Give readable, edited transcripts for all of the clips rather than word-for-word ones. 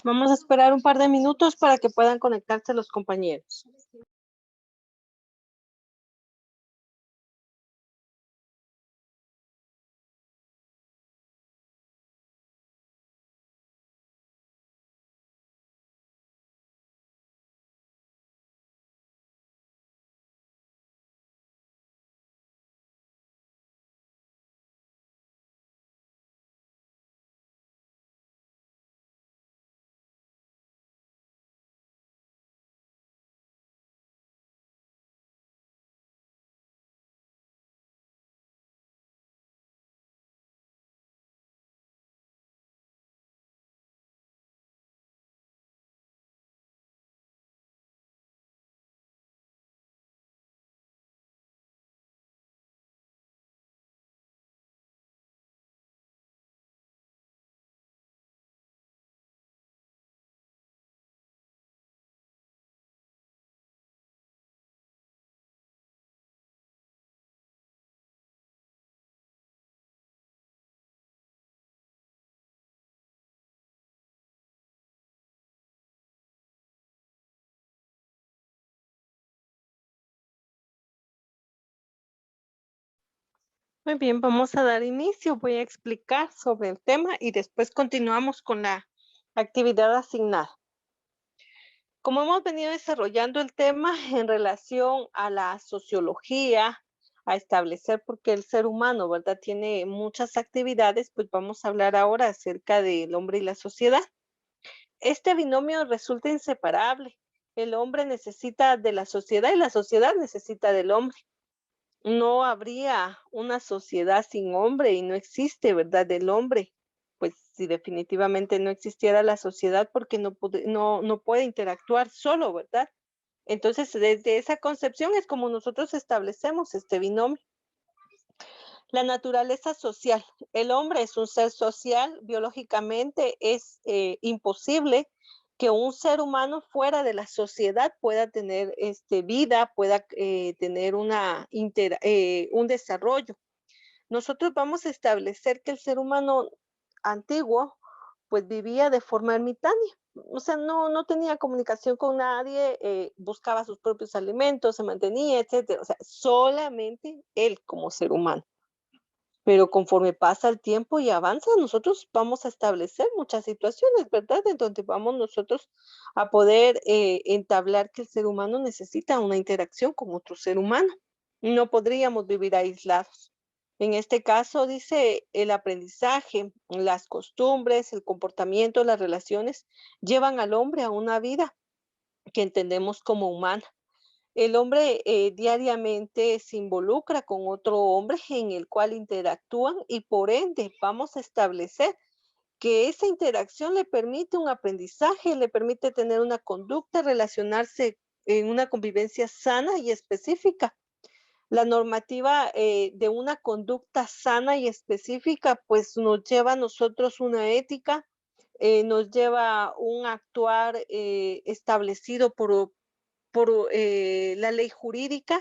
Vamos a esperar un par de minutos para que puedan conectarse los compañeros. Muy bien, vamos a dar inicio. Voy a explicar sobre el tema y después continuamos con la actividad asignada. Como hemos venido desarrollando el tema en relación a la sociología, a establecer por qué el ser humano, ¿verdad? Tiene muchas actividades, pues vamos a hablar ahora acerca del hombre y la sociedad. Este binomio resulta inseparable. El hombre necesita de la sociedad y la sociedad necesita del hombre. No habría una sociedad sin hombre y no existe, ¿verdad?, el hombre. Pues si definitivamente no existiera la sociedad, porque no puede interactuar solo, ¿verdad? Entonces, desde esa concepción es como nosotros establecemos este binomio. La naturaleza social. El hombre es un ser social, biológicamente es imposible que un ser humano fuera de la sociedad pueda tener vida, pueda tener un desarrollo. Nosotros vamos a establecer que el ser humano antiguo pues vivía de forma ermitaña. O sea, no tenía comunicación con nadie, buscaba sus propios alimentos, se mantenía, etcétera. O sea, solamente él como ser humano. Pero conforme pasa el tiempo y avanza, nosotros vamos a establecer muchas situaciones, ¿verdad? En donde vamos nosotros a poder entablar que el ser humano necesita una interacción con otro ser humano. No podríamos vivir aislados. En este caso, dice, el aprendizaje, las costumbres, el comportamiento, las relaciones llevan al hombre a una vida que entendemos como humana. El hombre diariamente se involucra con otro hombre en el cual interactúan y por ende vamos a establecer que esa interacción le permite un aprendizaje, le permite tener una conducta, relacionarse en una convivencia sana y específica. La normativa de una conducta sana y específica pues nos lleva a nosotros una ética, nos lleva a un actuar establecido por la ley jurídica,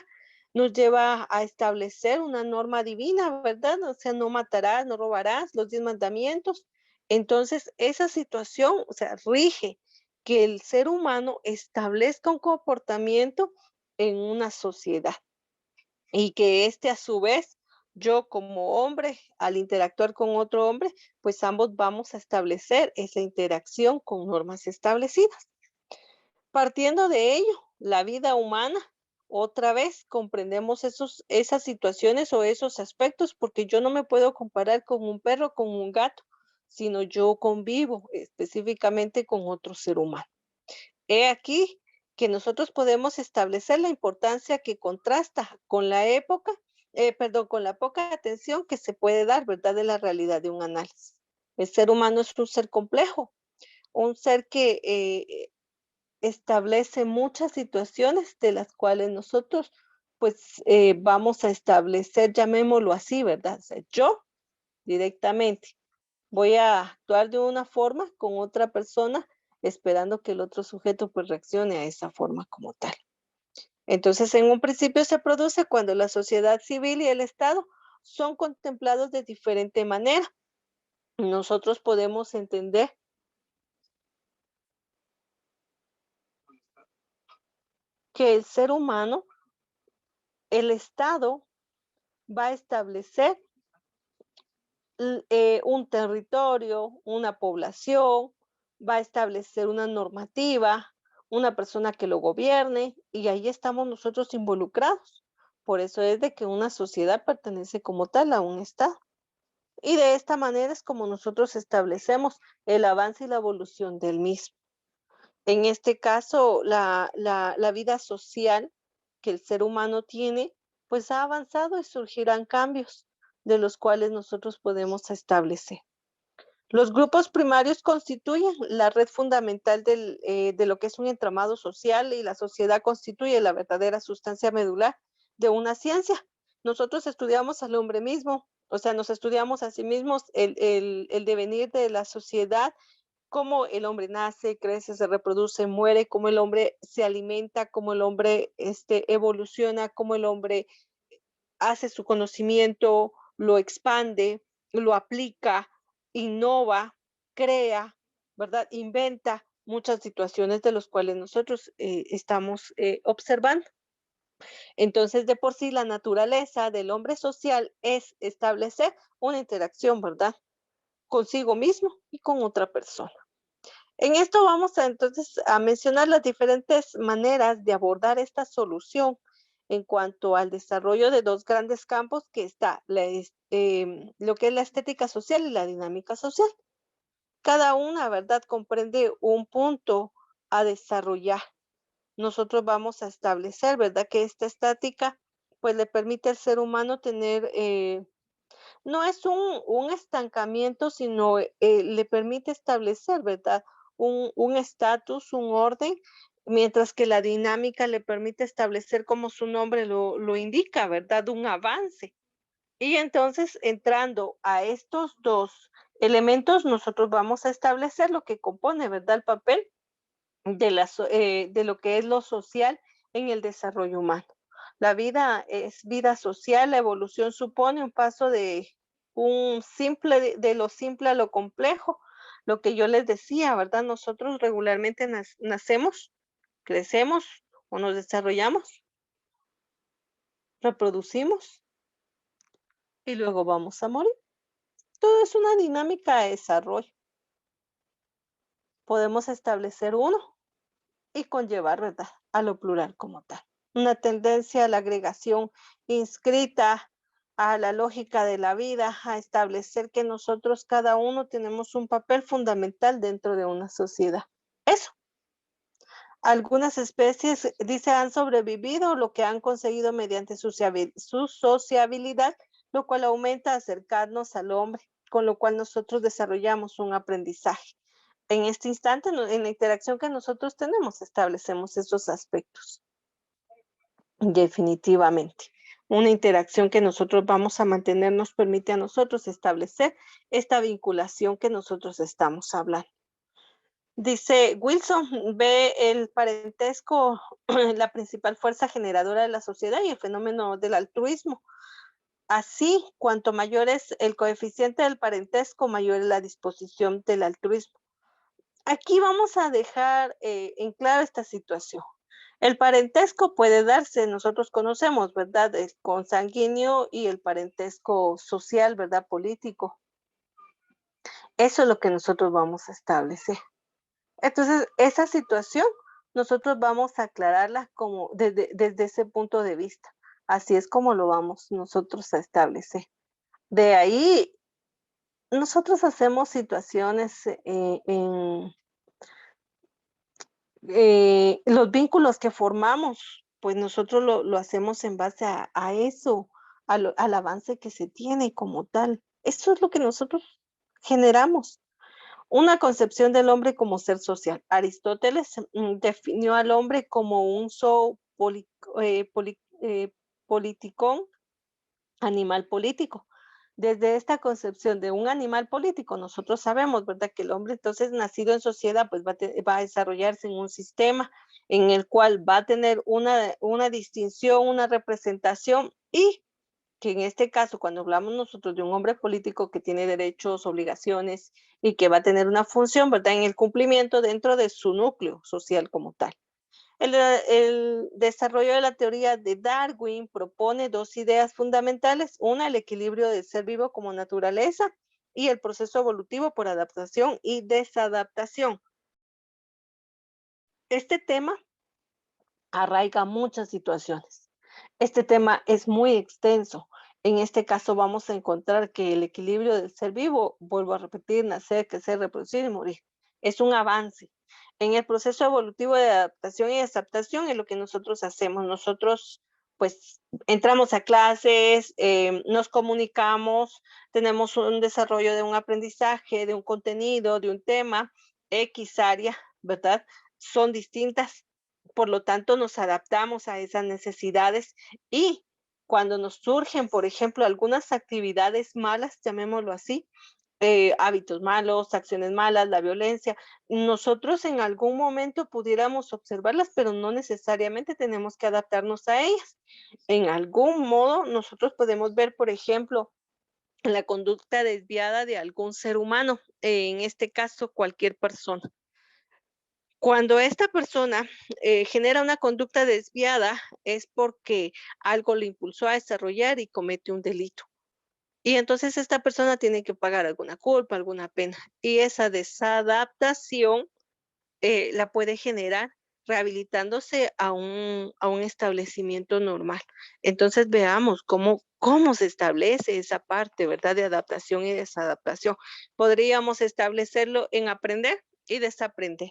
nos lleva a establecer una norma divina, ¿verdad? O sea, no matarás, no robarás, los 10 mandamientos. Entonces, esa situación, o sea, rige que el ser humano establezca un comportamiento en una sociedad y que a su vez, yo como hombre, al interactuar con otro hombre, pues ambos vamos a establecer esa interacción con normas establecidas. Partiendo de ello, la vida humana, otra vez comprendemos esas situaciones o esos aspectos, porque yo no me puedo comparar con un perro, con un gato, sino yo convivo específicamente con otro ser humano. He aquí que nosotros podemos establecer la importancia que contrasta con la época, perdón, con la poca atención que se puede dar, ¿verdad?, de la realidad de un análisis. El ser humano es un ser complejo, un ser que establece muchas situaciones de las cuales nosotros, pues, vamos a establecer, llamémoslo así, ¿verdad? O sea, yo directamente voy a actuar de una forma con otra persona, esperando que el otro sujeto, pues, reaccione a esa forma como tal. Entonces, en un principio se produce cuando la sociedad civil y el Estado son contemplados de diferente manera. Nosotros podemos entender que el ser humano, el Estado va a establecer un territorio, una población, va a establecer una normativa, una persona que lo gobierne, y ahí estamos nosotros involucrados. Por eso es de que una sociedad pertenece como tal a un Estado. Y de esta manera es como nosotros establecemos el avance y la evolución del mismo. En este caso, la vida social que el ser humano tiene, pues ha avanzado y surgirán cambios de los cuales nosotros podemos establecer. Los grupos primarios constituyen la red fundamental de lo que es un entramado social, y la sociedad constituye la verdadera sustancia medular de una ciencia. Nosotros estudiamos al hombre mismo, o sea, nos estudiamos a sí mismos el devenir de la sociedad, cómo el hombre nace, crece, se reproduce, muere, cómo el hombre se alimenta, cómo el hombre evoluciona, cómo el hombre hace su conocimiento, lo expande, lo aplica, innova, crea, ¿verdad? Inventa muchas situaciones de las cuales nosotros estamos observando. Entonces, de por sí, la naturaleza del hombre social es establecer una interacción, ¿verdad? Consigo mismo y con otra persona. En esto vamos a entonces a mencionar las diferentes maneras de abordar esta solución en cuanto al desarrollo de dos grandes campos que está lo que es la estética social y la dinámica social. Cada una, ¿verdad?, comprende un punto a desarrollar. Nosotros vamos a establecer, ¿verdad?, que esta estática pues le permite al ser humano tener, no es un estancamiento, sino le permite establecer, ¿verdad? Un estatus, un orden, mientras que la dinámica le permite establecer, como su nombre lo indica, ¿verdad? Un avance. Y entonces, entrando a estos dos elementos, nosotros vamos a establecer lo que compone, ¿verdad? El papel de lo que es lo social en el desarrollo humano. La vida es vida social, la evolución supone un paso de un simple, de lo simple a lo complejo. Lo que yo les decía, ¿verdad? Nosotros regularmente nacemos, crecemos o nos desarrollamos, reproducimos y luego vamos a morir. Todo es una dinámica de desarrollo. Podemos establecer uno y conllevar, ¿verdad?, a lo plural como tal. Una tendencia a la agregación inscrita a la lógica de la vida, a establecer que nosotros cada uno tenemos un papel fundamental dentro de una sociedad. Eso. Algunas especies, dice, han sobrevivido, lo que han conseguido mediante su sociabilidad, lo cual aumenta acercarnos al hombre, con lo cual nosotros desarrollamos un aprendizaje. En este instante, en la interacción que nosotros tenemos, establecemos esos aspectos. Definitivamente. Una interacción que nosotros vamos a mantener nos permite a nosotros establecer esta vinculación que nosotros estamos hablando. Dice Wilson, ve el parentesco la principal fuerza generadora de la sociedad y el fenómeno del altruismo. Así, cuanto mayor es el coeficiente del parentesco, mayor es la disposición del altruismo. Aquí vamos a dejar en claro esta situación. El parentesco puede darse, nosotros conocemos, ¿verdad?, el consanguíneo y el parentesco social, ¿verdad?, político. Eso es lo que nosotros vamos a establecer. Entonces, esa situación nosotros vamos a aclararla como desde ese punto de vista. Así es como lo vamos nosotros a establecer. De ahí, nosotros hacemos situaciones los vínculos que formamos, pues nosotros lo hacemos en base a eso, al avance que se tiene como tal. Eso es lo que nosotros generamos. Una concepción del hombre como ser social. Aristóteles definió al hombre como un politicón, animal político. Desde esta concepción de un animal político, nosotros sabemos, ¿verdad?, que el hombre entonces nacido en sociedad, pues va a desarrollarse en un sistema en el cual va a tener una distinción, una representación, y que en este caso, cuando hablamos nosotros de un hombre político que tiene derechos, obligaciones y que va a tener una función, ¿verdad?, en el cumplimiento dentro de su núcleo social como tal. El desarrollo de la teoría de Darwin propone dos ideas fundamentales: una, el equilibrio del ser vivo como naturaleza, y el proceso evolutivo por adaptación y desadaptación. Este tema arraiga muchas situaciones. Este tema es muy extenso. En este caso vamos a encontrar que el equilibrio del ser vivo, vuelvo a repetir, nacer, crecer, reproducir y morir, es un avance. En el proceso evolutivo de adaptación y adaptación es lo que nosotros hacemos. Nosotros pues entramos a clases, nos comunicamos, tenemos un desarrollo de un aprendizaje, de un contenido, de un tema, X área, ¿verdad? Son distintas, por lo tanto, nos adaptamos a esas necesidades y cuando nos surgen, por ejemplo, algunas actividades malas, llamémoslo así, hábitos malos, acciones malas, la violencia, nosotros en algún momento pudiéramos observarlas, pero no necesariamente tenemos que adaptarnos a ellas. En algún modo, nosotros podemos ver, por ejemplo, la conducta desviada de algún ser humano, en este caso, cualquier persona. Cuando esta persona genera una conducta desviada es porque algo le impulsó a desarrollar y comete un delito. Y entonces esta persona tiene que pagar alguna culpa, alguna pena. Y esa desadaptación la puede generar rehabilitándose a un establecimiento normal. Entonces veamos cómo se establece esa parte, ¿verdad? De adaptación y desadaptación. Podríamos establecerlo en aprender y desaprender.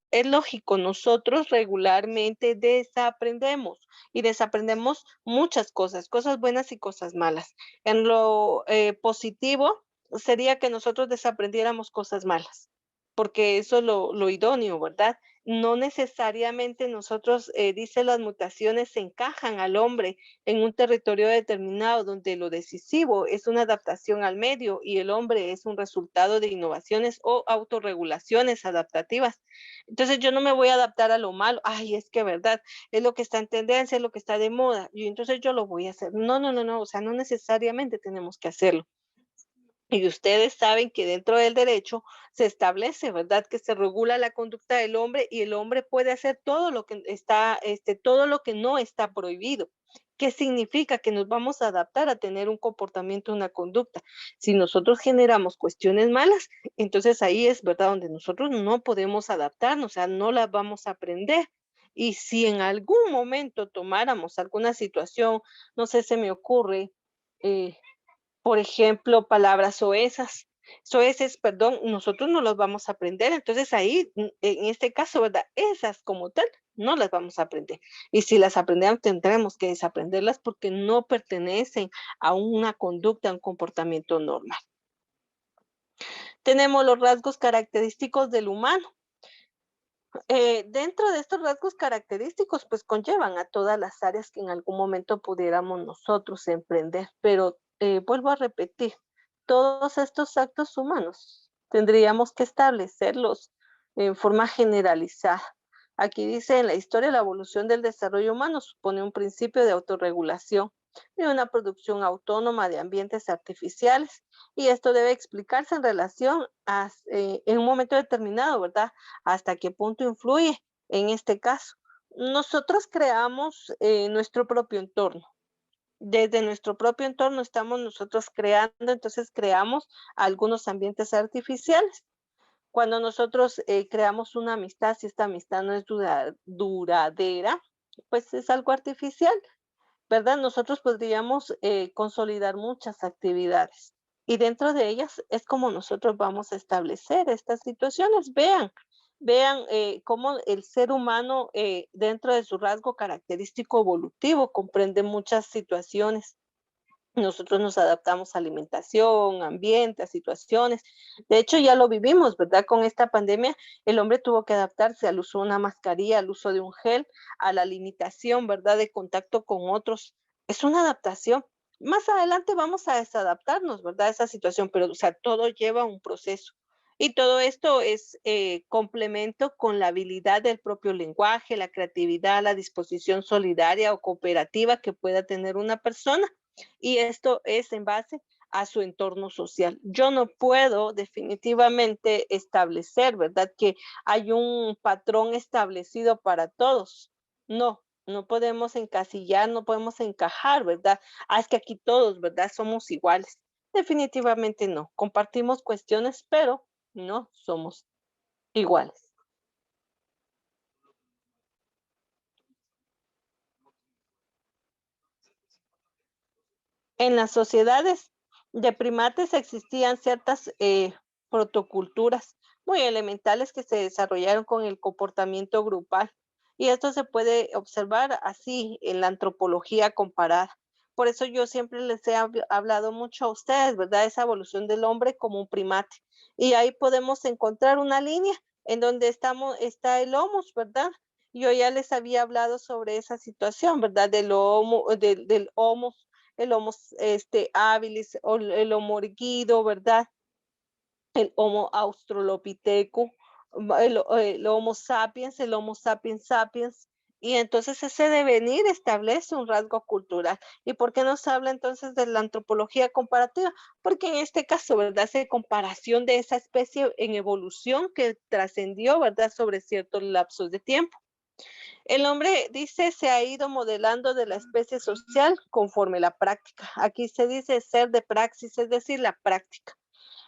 Es lógico, nosotros regularmente desaprendemos y desaprendemos muchas cosas, cosas buenas y cosas malas. En lo positivo sería que nosotros desaprendiéramos cosas malas, porque eso es lo idóneo, ¿verdad? No necesariamente nosotros, dice las mutaciones, se encajan al hombre en un territorio determinado, donde lo decisivo es una adaptación al medio y el hombre es un resultado de innovaciones o autorregulaciones adaptativas. Entonces yo no me voy a adaptar a lo malo, ay, es que verdad, es lo que está en tendencia, es lo que está de moda, y entonces yo lo voy a hacer. No, no, no, no, o sea, no necesariamente tenemos que hacerlo. Y ustedes saben que dentro del derecho se establece, ¿verdad?, que se regula la conducta del hombre y el hombre puede hacer todo lo que está, todo lo que no está prohibido. ¿Qué significa? Que nos vamos a adaptar a tener un comportamiento, una conducta. Si nosotros generamos cuestiones malas, entonces ahí es, ¿verdad?, donde nosotros no podemos adaptarnos, o sea, no las vamos a aprender. Y si en algún momento tomáramos alguna situación, no sé, se me ocurre, eh, por ejemplo, palabras soeces, perdón, nosotros no las vamos a aprender. Entonces ahí, en este caso, ¿verdad? Esas como tal, no las vamos a aprender. Y si las aprendemos, tendremos que desaprenderlas porque no pertenecen a una conducta, a un comportamiento normal. Tenemos los rasgos característicos del humano. Dentro de estos rasgos característicos, pues conllevan a todas las áreas que en algún momento pudiéramos nosotros emprender, pero vuelvo a repetir, todos estos actos humanos tendríamos que establecerlos en forma generalizada. Aquí dice, en la historia, la evolución del desarrollo humano supone un principio de autorregulación y una producción autónoma de ambientes artificiales, y esto debe explicarse en relación en un momento determinado, ¿verdad? Hasta qué punto influye en este caso. Nosotros creamos nuestro propio entorno. Desde nuestro propio entorno estamos nosotros creando, entonces creamos algunos ambientes artificiales. Cuando nosotros creamos una amistad, si esta amistad no es duradera, pues es algo artificial, ¿verdad? Nosotros podríamos consolidar muchas actividades y dentro de ellas es como nosotros vamos a establecer estas situaciones. Vean cómo el ser humano dentro de su rasgo característico evolutivo comprende muchas situaciones. Nosotros nos adaptamos a alimentación, ambiente, a situaciones. De hecho, ya lo vivimos, ¿verdad? Con esta pandemia, el hombre tuvo que adaptarse al uso de una mascarilla, al uso de un gel, a la limitación, ¿verdad? De contacto con otros. Es una adaptación. Más adelante vamos a desadaptarnos, ¿verdad? A esa situación, pero, o sea, todo lleva un proceso. Y todo esto es complemento con la habilidad del propio lenguaje, la creatividad, la disposición solidaria o cooperativa que pueda tener una persona, y esto es en base a su entorno social. Yo no puedo definitivamente establecer, ¿verdad? Que hay un patrón establecido para todos. No, no podemos encasillar, no podemos encajar, ¿verdad? Ah, es que aquí todos, ¿verdad? Somos iguales. Definitivamente no. Compartimos cuestiones, pero no somos iguales. En las sociedades de primates existían ciertas protoculturas muy elementales que se desarrollaron con el comportamiento grupal. Y esto se puede observar así en la antropología comparada. Por eso yo siempre les he hablado mucho a ustedes, ¿verdad? Esa evolución del hombre como un primate. Y ahí podemos encontrar una línea en donde está el Homo, ¿verdad? Yo ya les había hablado sobre esa situación, ¿verdad? Del Homo, el Homo habilis o el Homo erguido, ¿verdad? El Homo australopithecus, el Homo sapiens sapiens. Y entonces ese devenir establece un rasgo cultural. ¿Y por qué nos habla entonces de la antropología comparativa? Porque en este caso, ¿verdad? Hace comparación de esa especie en evolución que trascendió, ¿verdad? Sobre ciertos lapsos de tiempo. El hombre, dice, se ha ido modelando de la especie social conforme la práctica. Aquí se dice ser de praxis, es decir, la práctica.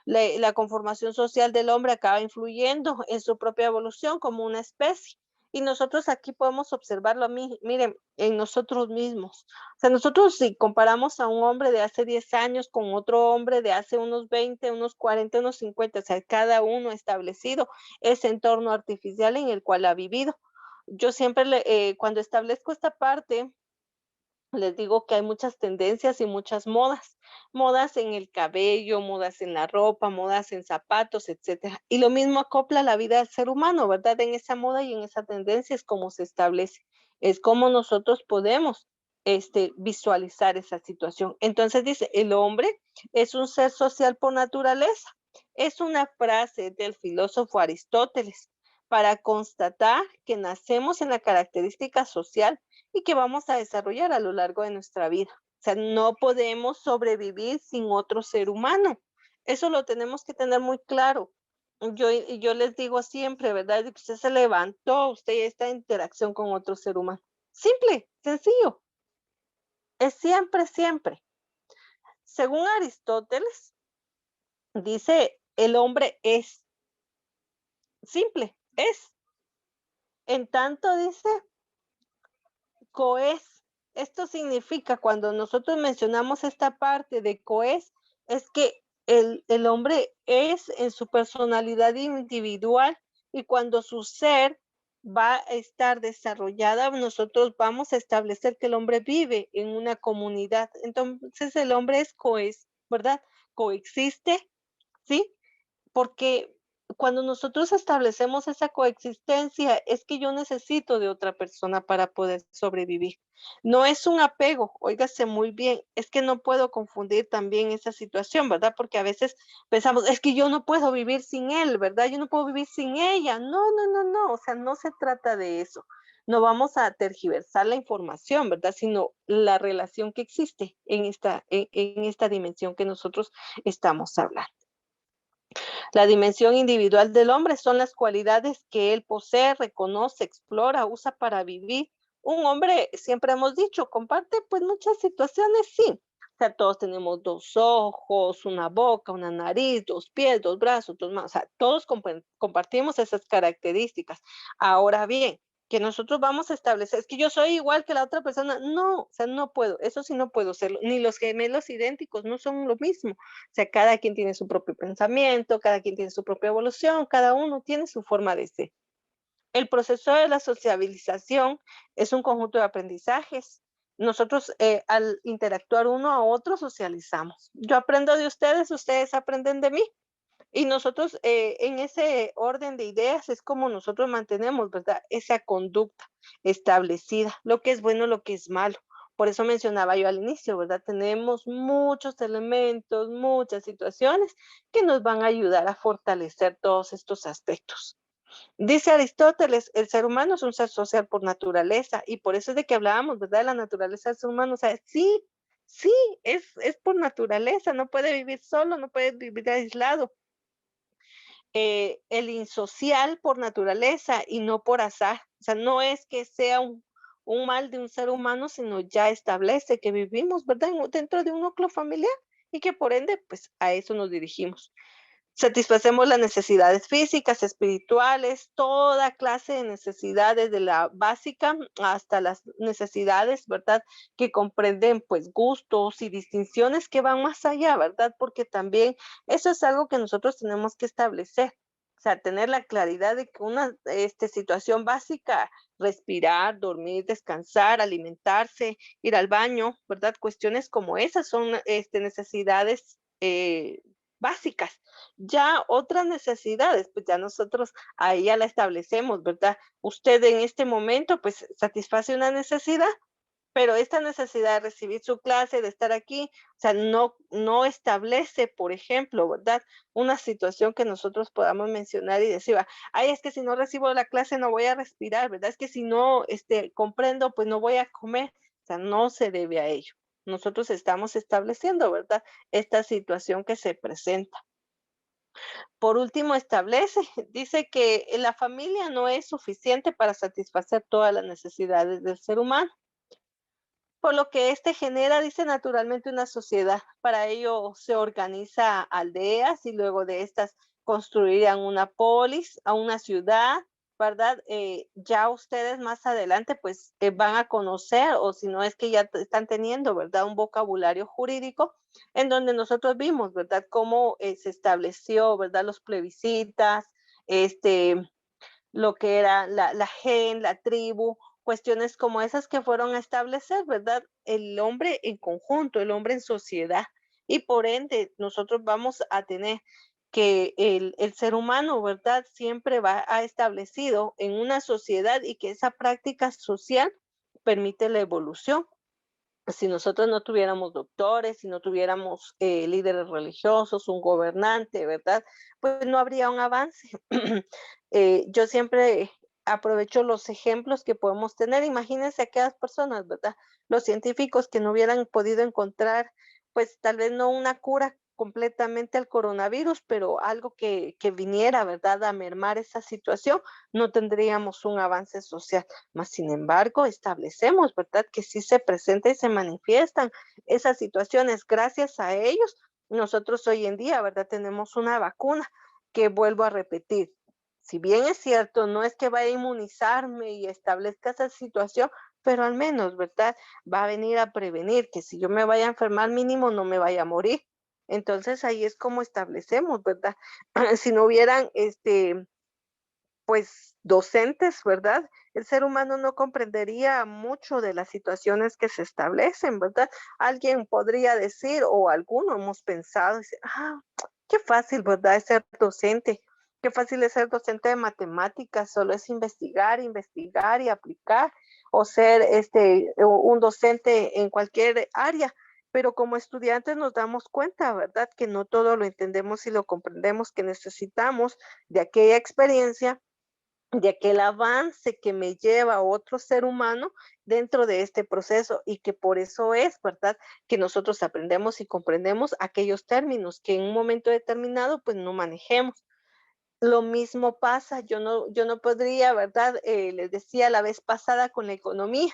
La conformación social del hombre acaba influyendo en su propia evolución como una especie. Y nosotros aquí podemos observarlo miren, en nosotros mismos. O sea, nosotros si comparamos a un hombre de hace 10 años con otro hombre de hace unos 20, unos 40, unos 50, o sea, cada uno ha establecido ese entorno artificial en el cual ha vivido. Yo siempre, cuando establezco esta parte, les digo que hay muchas tendencias y muchas modas, modas en el cabello, modas en la ropa, modas en zapatos, etcétera. Y lo mismo acopla la vida del ser humano, ¿verdad? En esa moda y en esa tendencia es como se establece, es como nosotros podemos visualizar esa situación. Entonces dice, el hombre es un ser social por naturaleza. Es una frase del filósofo Aristóteles para constatar que nacemos en la característica social y que vamos a desarrollar a lo largo de nuestra vida. O sea, no podemos sobrevivir sin otro ser humano. Eso lo tenemos que tener muy claro. Yo les digo siempre, ¿verdad? Que usted se levantó, usted ya está en interacción con otro ser humano. Simple, sencillo. Es siempre, siempre. Según Aristóteles, dice, el hombre es simple, es. En tanto, dice, coes. Esto significa, cuando nosotros mencionamos esta parte de coes, es que el hombre es en su personalidad individual y cuando su ser va a estar desarrollada, nosotros vamos a establecer que el hombre vive en una comunidad. Entonces el hombre es coes, ¿verdad? Coexiste, ¿sí? Porque cuando nosotros establecemos esa coexistencia, es que yo necesito de otra persona para poder sobrevivir. No es un apego, óigase muy bien, es que no puedo confundir también esa situación, ¿verdad? Porque a veces pensamos, es que yo no puedo vivir sin él, ¿verdad? Yo no puedo vivir sin ella. No, no, no, no, o sea, no se trata de eso. No vamos a tergiversar la información, ¿verdad? Sino la relación que existe en esta dimensión que nosotros estamos hablando. La dimensión individual del hombre son las cualidades que él posee, reconoce, explora, usa para vivir. Un hombre, siempre hemos dicho, comparte pues muchas situaciones, sí. O sea, todos tenemos dos ojos, una boca, una nariz, dos pies, dos brazos, dos manos. O sea, todos compartimos esas características. Ahora bien, que nosotros vamos a establecer, es que yo soy igual que la otra persona. No, o sea, no puedo, eso sí no puedo serlo. Ni los gemelos idénticos no son lo mismo. O sea, cada quien tiene su propio pensamiento, cada quien tiene su propia evolución, cada uno tiene su forma de ser. El proceso de la sociabilización es un conjunto de aprendizajes. Nosotros al interactuar uno a otro socializamos. Yo aprendo de ustedes aprenden de mí. Y nosotros en ese orden de ideas es como nosotros mantenemos, ¿verdad? Esa conducta establecida, lo que es bueno, lo que es malo. Por eso mencionaba yo al inicio, ¿verdad? Tenemos muchos elementos, muchas situaciones que nos van a ayudar a fortalecer todos estos aspectos. Dice Aristóteles, el ser humano es un ser social por naturaleza y por eso es de que hablábamos, ¿verdad? De la naturaleza del ser humano. O sea, sí, Sí, es por naturaleza, no puede vivir solo, no puede vivir aislado. El insocial por naturaleza y no por azar. O sea, no es que sea un mal de un ser humano, sino ya establece que vivimos, ¿verdad? Dentro de un núcleo familiar y que por ende, pues a eso nos dirigimos. Satisfacemos las necesidades físicas, espirituales, toda clase de necesidades, de la básica hasta las necesidades, ¿verdad? Que comprenden pues gustos y distinciones que van más allá, ¿verdad? Porque también eso es algo que nosotros tenemos que establecer. O sea, tener la claridad de que una situación básica, respirar, dormir, descansar, alimentarse, ir al baño, ¿verdad? Cuestiones como esas son necesidades básicas. Ya otras necesidades, pues ya nosotros ahí ya la establecemos, ¿verdad? Usted en este momento, pues satisface una necesidad, pero esta necesidad de recibir su clase, de estar aquí, o sea, no establece, por ejemplo, ¿verdad? Una situación que nosotros podamos mencionar y decir, ay, es que si no recibo la clase no voy a respirar, ¿verdad? Es que si no comprendo, pues no voy a comer. O sea, no se debe a ello. Nosotros estamos estableciendo, ¿verdad? Esta situación que se presenta. Por último, establece, dice que la familia no es suficiente para satisfacer todas las necesidades del ser humano, por lo que este genera, dice, naturalmente una sociedad. Para ello se organiza aldeas y luego de estas construirían una polis, a una ciudad, ¿verdad? Ya ustedes más adelante pues van a conocer, o si no es que ya están teniendo, ¿verdad? Un vocabulario jurídico en donde nosotros vimos, ¿verdad? Cómo se estableció, ¿verdad? Los plebiscitas, este, lo que era la gen, la tribu, cuestiones como esas que fueron a establecer, ¿verdad? El hombre en conjunto, el hombre en sociedad. Y por ende, nosotros vamos a tener que el ser humano, ¿verdad? Siempre ha establecido en una sociedad y que esa práctica social permite la evolución. Si nosotros no tuviéramos doctores, si no tuviéramos líderes religiosos, un gobernante, ¿verdad? Pues no habría un avance. Yo siempre aprovecho los ejemplos que podemos tener. Imagínense aquellas personas, ¿verdad? Los científicos que no hubieran podido encontrar, pues tal vez no una cura completamente al coronavirus, pero algo que viniera, ¿verdad?, a mermar esa situación, no tendríamos un avance social. Mas, sin embargo, establecemos, ¿verdad?, que sí se presenta y se manifiestan esas situaciones. Gracias a ellos, nosotros hoy en día, ¿verdad?, tenemos una vacuna que, vuelvo a repetir, si bien es cierto, no es que vaya a inmunizarme y establezca esa situación, pero al menos, ¿verdad?, va a venir a prevenir que si yo me vaya a enfermar, mínimo no me vaya a morir. Entonces ahí es como establecemos, ¿verdad? Si no hubieran pues, docentes, ¿verdad? El ser humano no comprendería mucho de las situaciones que se establecen, ¿verdad? Alguien podría decir, o alguno hemos pensado, dice, qué fácil, ¿verdad? Es ser docente. Qué fácil es ser docente de matemáticas, solo es investigar, investigar y aplicar, o ser un docente en cualquier área. Pero como estudiantes nos damos cuenta, ¿verdad? Que no todo lo entendemos y lo comprendemos, que necesitamos de aquella experiencia, de aquel avance que me lleva a otro ser humano dentro de este proceso, y que por eso es, ¿verdad?, que nosotros aprendemos y comprendemos aquellos términos que en un momento determinado pues no manejemos. Lo mismo pasa, yo no podría, ¿verdad? Les decía la vez pasada con la economía,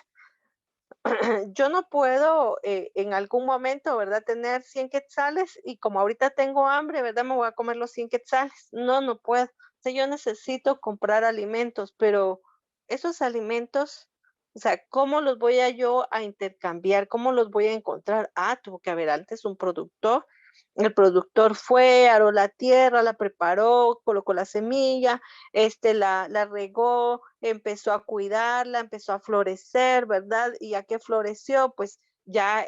yo no puedo en algún momento, ¿verdad?, tener 100 quetzales y como ahorita tengo hambre, ¿verdad?, me voy a comer los 100 quetzales. No, no puedo. O sea, yo necesito comprar alimentos, pero esos alimentos, o sea, ¿cómo los voy a yo a intercambiar? ¿Cómo los voy a encontrar? Tuvo que haber antes un productor. El productor fue, aró la tierra, la preparó, colocó la semilla, la regó, empezó a cuidarla, empezó a florecer, ¿verdad? Y ya que floreció, pues ya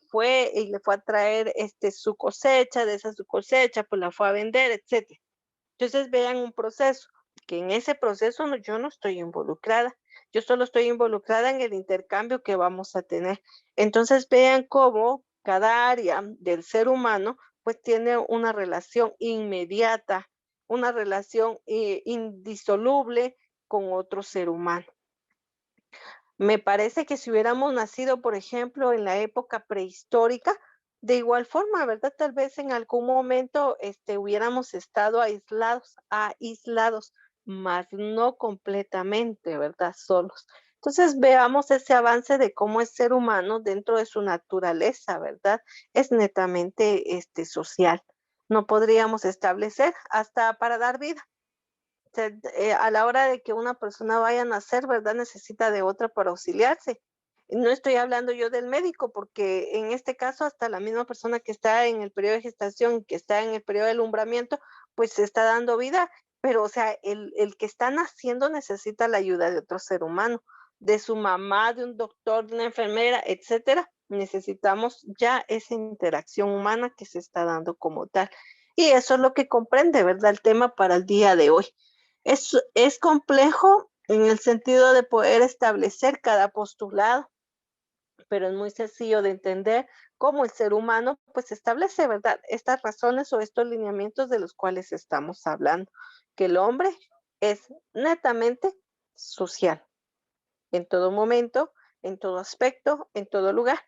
fue y le fue a traer su cosecha, de esa su cosecha, pues la fue a vender, etcétera. Entonces vean un proceso, que en ese proceso yo no estoy involucrada, yo solo estoy involucrada en el intercambio que vamos a tener. Entonces vean cómo cada área del ser humano pues tiene una relación inmediata, una relación indisoluble con otro ser humano. Me parece que si hubiéramos nacido, por ejemplo, en la época prehistórica, de igual forma, ¿verdad? Tal vez en algún momento, hubiéramos estado aislados, mas no completamente, ¿verdad? Solos. Entonces, veamos ese avance de cómo el ser humano dentro de su naturaleza, ¿verdad? Es netamente, social. No podríamos establecer hasta para dar vida. A la hora de que una persona vaya a nacer, ¿verdad? Necesita de otra para auxiliarse. No estoy hablando yo del médico, porque en este caso hasta la misma persona que está en el periodo de gestación, que está en el periodo de alumbramiento, pues se está dando vida, pero o sea, el que está naciendo necesita la ayuda de otro ser humano, de su mamá, de un doctor, de una enfermera, etcétera. Necesitamos ya esa interacción humana que se está dando como tal. Y eso es lo que comprende, ¿verdad? El tema para el día de hoy. Es complejo en el sentido de poder establecer cada postulado, pero es muy sencillo de entender cómo el ser humano pues establece, ¿verdad? Estas razones o estos lineamientos de los cuales estamos hablando, que el hombre es netamente social en todo momento, en todo aspecto, en todo lugar,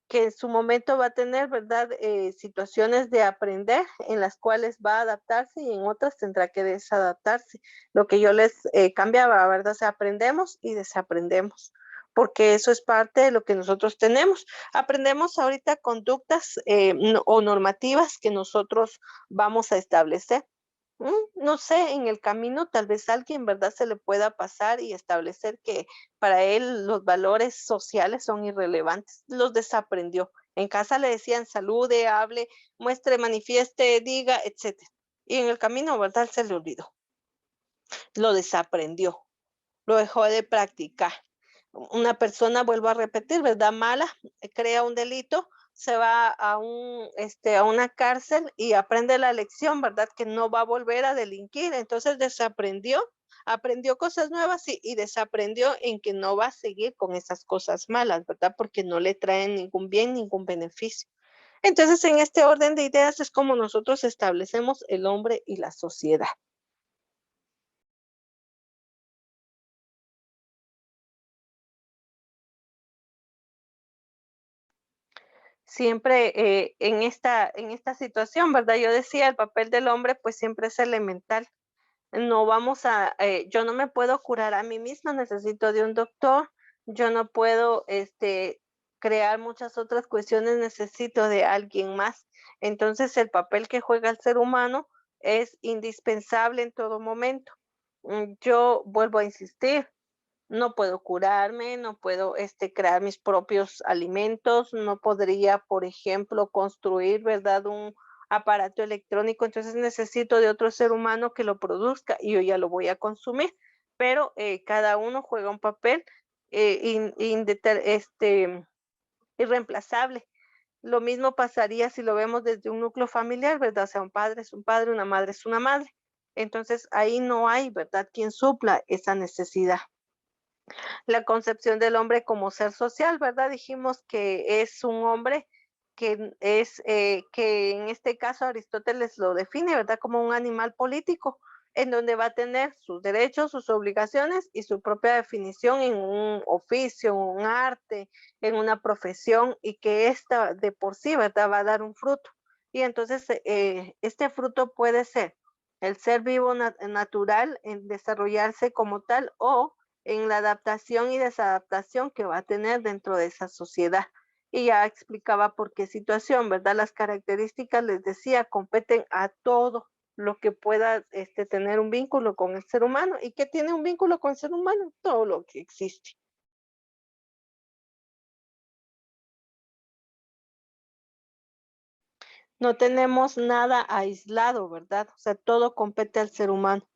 que en su momento va a tener, ¿verdad? Situaciones de aprender en las cuales va a adaptarse y en otras tendrá que desadaptarse. Lo que yo les cambiaba, ¿verdad? O sea, aprendemos y desaprendemos, porque eso es parte de lo que nosotros tenemos. Aprendemos ahorita conductas o normativas que nosotros vamos a establecer. No sé, en el camino tal vez alguien, ¿verdad? Se le pueda pasar y establecer que para él los valores sociales son irrelevantes. Los desaprendió. En casa le decían salude, hable, muestre, manifieste, diga, etcétera. Y en el camino, ¿verdad? Se le olvidó. Lo desaprendió, lo dejó de practicar. Una persona, vuelvo a repetir, ¿verdad? Mala, crea un delito, se va a una cárcel y aprende la lección, ¿verdad? Que no va a volver a delinquir. Entonces desaprendió, aprendió cosas nuevas y desaprendió en que no va a seguir con esas cosas malas, ¿verdad? Porque no le traen ningún bien, ningún beneficio. Entonces, en este orden de ideas es como nosotros establecemos el hombre y la sociedad. Siempre en esta situación, ¿verdad? Yo decía, el papel del hombre pues siempre es elemental. No vamos a, yo no me puedo curar a mí misma, necesito de un doctor, yo no puedo crear muchas otras cuestiones, necesito de alguien más. Entonces el papel que juega el ser humano es indispensable en todo momento. Yo vuelvo a insistir, no puedo curarme, no puedo, crear mis propios alimentos, no podría, por ejemplo, construir, ¿verdad?, un aparato electrónico, entonces necesito de otro ser humano que lo produzca y yo ya lo voy a consumir, pero, cada uno juega un papel, irreemplazable. Lo mismo pasaría si lo vemos desde un núcleo familiar, ¿verdad? O sea, un padre es un padre, una madre es una madre. Entonces, ahí no hay, ¿verdad?, quien supla esa necesidad. La concepción del hombre como ser social, ¿verdad? Dijimos que es un hombre que en este caso Aristóteles lo define, ¿verdad? Como un animal político, en donde va a tener sus derechos, sus obligaciones y su propia definición en un oficio, un arte, en una profesión, y que esta de por sí, ¿verdad? Va a dar un fruto. Y entonces este fruto puede ser el ser vivo natural, en desarrollarse como tal, o en la adaptación y desadaptación que va a tener dentro de esa sociedad. Y ya explicaba por qué situación, ¿verdad? Las características, les decía, competen a todo lo que pueda tener un vínculo con el ser humano. ¿Y qué tiene un vínculo con el ser humano? Todo lo que existe. No tenemos nada aislado, ¿verdad? O sea, todo compete al ser humano.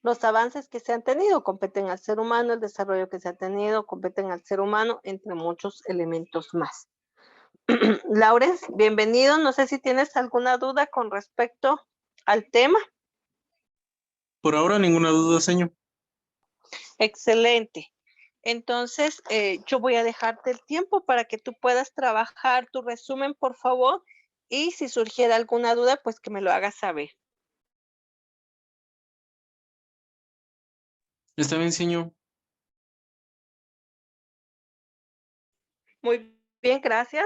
Los avances que se han tenido competen al ser humano, el desarrollo que se ha tenido competen al ser humano, entre muchos elementos más. Laurens, bienvenido. No sé si tienes alguna duda con respecto al tema. Por ahora ninguna duda, señor. Excelente. Entonces, yo voy a dejarte el tiempo para que tú puedas trabajar tu resumen, por favor, y si surgiera alguna duda, pues que me lo hagas saber. Está bien, señor. Muy bien, gracias.